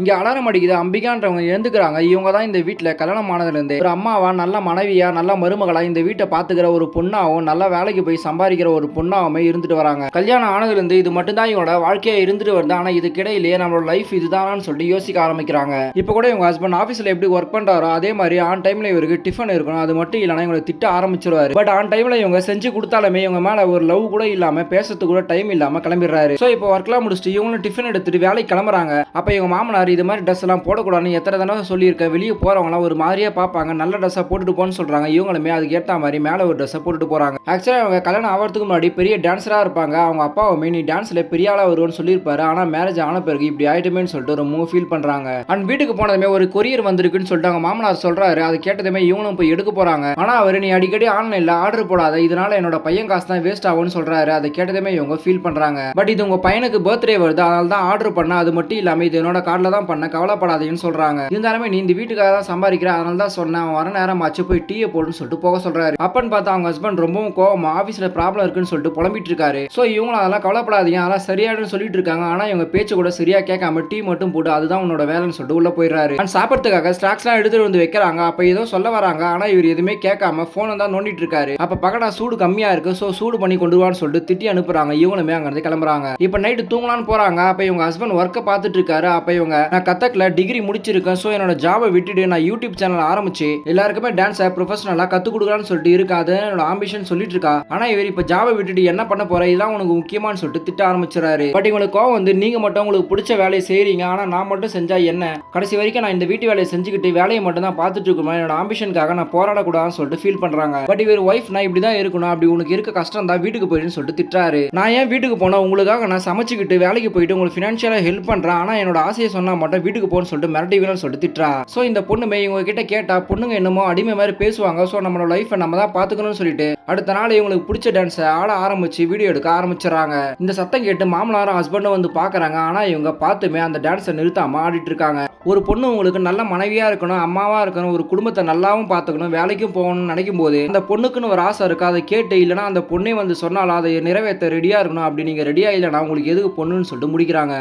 இங்க அலாரம் அடிக்குது. அம்பிகான்றவங்க எழுந்துக்கிறாங்க. இவங்க தான் இந்த வீட்ல கல்யாணம் ஆனதுலேருந்தே ஒரு அம்மாவா, நல்ல மனைவியா, நல்ல மருமகளா இந்த வீட்ட பார்த்துக்கிற ஒரு பொண்ணாவும், நல்லா வேலைக்கு போய் சம்பாதிக்கிற ஒரு பொண்ணாவுமே இருந்துட்டு வராங்க. கல்யாணம் ஆனதுலேருந்து இது மட்டும் தான் இவங்களோட வாழ்க்கையா இருந்துட்டு வருது. ஆனா இதுக்கிடையிலேயே நம்மளோட லைஃப் இதுதானான்னு சொல்லிட்டு யோசிக்க ஆரம்பிக்கிறாங்க. இப்போ கூட இவங்க ஹஸ்பண்ட் ஆஃபீஸ்ல எப்படி ஒர்க் பண்றாரோ அதே மாதிரி ஆன் டைம்ல இவருக்கு டிஃபன் இருக்கணும். அது மட்டும் இல்லைன்னா இவங்களை திட்ட ஆரம்பிச்சிருவாரு. பட் ஆன் டைம்ல இவங்க செஞ்சு கொடுத்தாலுமே இவங்க மேல ஒரு லவ் கூட இல்லாம பேசுறதுக்கு கூட டைம் இல்லாம கிளம்பிடுறாரு. ஸோ இப்போ ஒர்க்லாம் முடிச்சுட்டு இவங்களும் டிஃபன் எடுத்துட்டு வேலைக்கு கிளம்புறாங்க. அப்ப இவங்க மாமனார் இது மாதிரி ட்ரெஸ் எல்லாம் போடக்கூடாதுன்னு எத்தனை தடவை சொல்லியிருக்கேன். வெளியே போறவங்களாம் ஒரு மாதிரியா பார்ப்பாங்க. நல்ல ட்ரெஸ்ஸா போட்டுட்டு போன்னு சொல்றாங்க. இவங்களுமே அதுக்கு ஏற்ற மாதிரி மேல ஒரு ட்ரெஸ்ஸை போட்டுட்டு போறாங்க. ஆக்சுவலா அவங்க கல்யாணம் ஆகிறதுக்கு முன்னாடி பெரிய டான்ஸரா இருப்பாங்க. அவங்க அப்பாவுமே நீ டான்ஸ்ல பெரிய ஆளா வருவோன்னு சொல்லியிருப்பாரு. ஆனா மேரேஜ் ஆன பிறகு இப்படி ஆயிட்டுமேன்னு சொல்லிட்டு ரொம்ப ஃபீல் பண்றாங்க. அண்ட் வீட்டுக்கு போனதுமே ஒரு கொரியர் வந்திருக்குன்னு சொல்லிட்டு அவங்க மாமனார் சொல்றாரு. அது கேட்டதுமே இவங்களும் போய் எடுக்க போறாங்க. ஆனா அவர் நீ அடிக்கடி ஆன்லைன்ல ஆர்டர் போடாத, இதனால என்னோட பையன் காசு தான் வேஸ்ட் ஆகும்னு சொல்றாரு. அதை கேட்டதுமே இவங்க ஃபீல் பண்றாங்க. பட் இது உங்க பையனுக்கு பர்த்டே வருது, அதனால தான் ஆர்டர் பண்ண. அது மட்டும் இல்லாம இது என்னோட கார்டில் தான் பண்ண, கவலைப்படாதீங்கன்னு சொல்றாங்க. இருந்தாலுமே நீ இந்த வீட்டுக்காக தான் சம்பாதிக்கிற, அதனால தான் சொன்னேன், அவன் வர நேரம் ஆச்சு, போய் டீயை போடுன்னு சொல்லிட்டு போக சொல்றாரு. அப்பன்னு பார்த்தா அவங்க ஹஸ்பண்ட் ரொம்பவும் கோவமா ஆஃபீஸ்ல ப்ராப்ளம் இருக்குன்னு சொல்லிட்டு புலம்பிட்டு இருக்காரு. ஸோ இவங்களும் அதெல்லாம் கவலைப்படாதீங்க, அதெல்லாம் சரியாடுன்னு சொல்லிட்டு இருக்காங்க. ஆனா இவங்க பேச்சு கூட சரியா கேட்காம டீ மட்டும் போட்டு அதுதான் உன்னோட வேலைன்னு சொல்லிட்டு உள்ள போயிடுறாரு. அண்ட் சாப்பிட்றதுக்காக ஸ்நாக்ஸ்லாம் எடுத்துட்டு வந்து வைக்கிறாங்க. அப்ப ஏதோ சொல்ல வராங்க. ஆனா இவர் எதுவுமே கேட்காம போனை தான் நோண்டிட்டு இருக்காரு. அப்ப பக்கடா சூடு கம்மியா இருக்கு, ஸோ சூடு பண்ணி கொண்டு வான்னு சொல்லிட்டு திட்டி அனுப்புறாங்க. இவங்களுமே அங்க இருந்து கிளம்புறாங்க. இப்ப நைட்டு தூங்கலான்னு போறாங்க. அப்ப இவங்க ஹஸ்பண்ட் ஒர்க்கை பார்த்துட்டு இருக்காரு. அப்ப இவங்க நான் கத்தக்ல டிகிரி முடிச்சிருக்கேன், ஸோ என்னோட ஜாபை விட்டுட்டு நான் யூடியூப் சேனல் ஆரம்பிச்சு எல்லாருக்குமே டான்ஸை ப்ரொஃபஷனலா கத்து கொடுக்கலான்னு சொல்லிட்டு இருக்கா. அது என்னோட ஆம்பிஷன் சொல்லிட்டு இருக்கா. ஆனா இவர் இப்ப ஜாபை விட்டுட்டு என்ன பண்ண போற, இதெல்லாம் உனக்கு முக்கியமானு சொல்லிட்டு திட்ட ஆரம்பிச்சிடறாரு. பட் இவங்களுக்கு கோவம் வந்து நீங்க மட்டும் உங்களுக்கு பிடிச்ச வேலையை செய்றீங்க, ஆனா நான் மட்டும் செஞ்சா என்ன, கடைசி வரைக்கும் நான் இந்த வீட்டு வேலையை செஞ்சுக்கிட்டு வேலையை மட்டும் தான் பார்த்துட்டு இருக்கணும், என்னோட ஆம்பிஷனுக்காக நான் போராடக்கூடாதுன்னு சொல்லிட்டு ஃபீல் பண்றாங்க. பட் இவர் ஒய்ஃப் நான் இப்படிதான் இருக்கணும், அப்படி உனக்கு இருக்க கஷ்டம் தான், வீட்டுக்கு போயிடுன்னு சொல்லிட்டு திட்டுறாரு. நான் ஏன் வீட்டுக்கு போனா, உங்களுக்காக நான் சமைச்சுக்கிட்டு வேலைக்கு போயிட்டு உங்களுக்கு ஃபினான்ஷியலா ஹெல்ப் பண்றேன், ஆனா என்னோட ஆசையை சொன்னா மட்டும் வீட்டுக்கு போன்னு சொல்லிட்டு மிரட்டிவின்னு சொல்லிட்டு திட்டுறா. ஸோ இந்த பொண்ணுமே இவங்க கிட்ட கேட்டா பொண்ணுங்க என்னமோ அடிமை மாதிரி பேசுவாங்க. ஸோ நம்மளோட லைஃப்பை நம்ம தான் பார்த்துக்கணும்னு சொல்லிட்டு அடுத்த நாள் இவங்களுக்கு பிடிச்ச டான்ஸை ஆட ஆரம்பிச்சு வீடியோ எடுக்க ஆரம்பிச்சிடறாங்க. இந்த சத்தம் கேட்டு மாமனாரும் ஹஸ்பண்டும் வந்து பார்க்குறாங்க. ஆனால் இவங்க பார்த்துமே அந்த டான்ஸை நிறுத்தாம ஆடிட்டு இருக்காங்க. ஒரு பொண்ணு உங்களுக்கு நல்ல மனைவியா இருக்கணும், அம்மாவா இருக்கணும், ஒரு குடும்பத்தை நல்லாவும் பார்த்துக்கணும், வேலைக்கும் போகணும்னு நினைக்கும் போது அந்த பொண்ணுக்குன்னு ஒரு ஆசை இருக்கு. அதை கேட்டு இல்லைனா அந்த பொண்ணே வந்து சொன்னாலும் அதை நிறைவேற்ற ரெடியா இருக்கணும். அப்படி நீங்க ரெடியா இல்லைனா உங்களுக்கு எதுக்கு பொண்ணுன்னு சொல்லிட்டு முடிக்கிறாங்க.